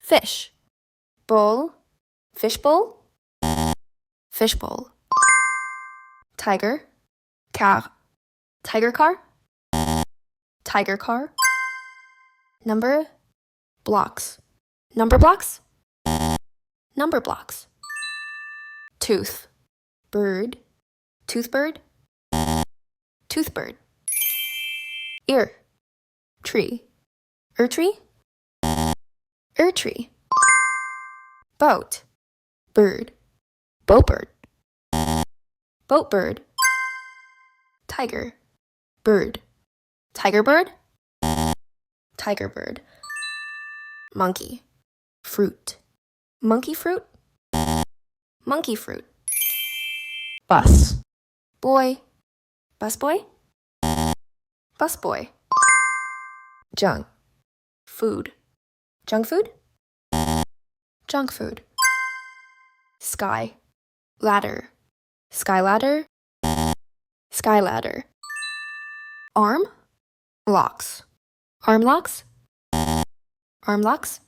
Fish. Bowl. Fish bowl. Fish bowl. Tiger. Car. Tiger car. Tiger car. Number. Blocks. Number blocks. Number blocks. Tooth. Bird. Tooth bird. Tooth bird. Ear. Tree. Tree. Tree. Boat. Bird. Boat bird. Boat bird. Tiger. Bird. Tiger bird. Tiger bird. Monkey. Fruit. Monkey fruit. Monkey fruit. Bus. Boy. Bus boy. Bus boy. Junk. Food. Junk food. Junk food. Sky. Ladder. Sky ladder. Sky ladder. Arm. Locks. Arm locks. Arm locks.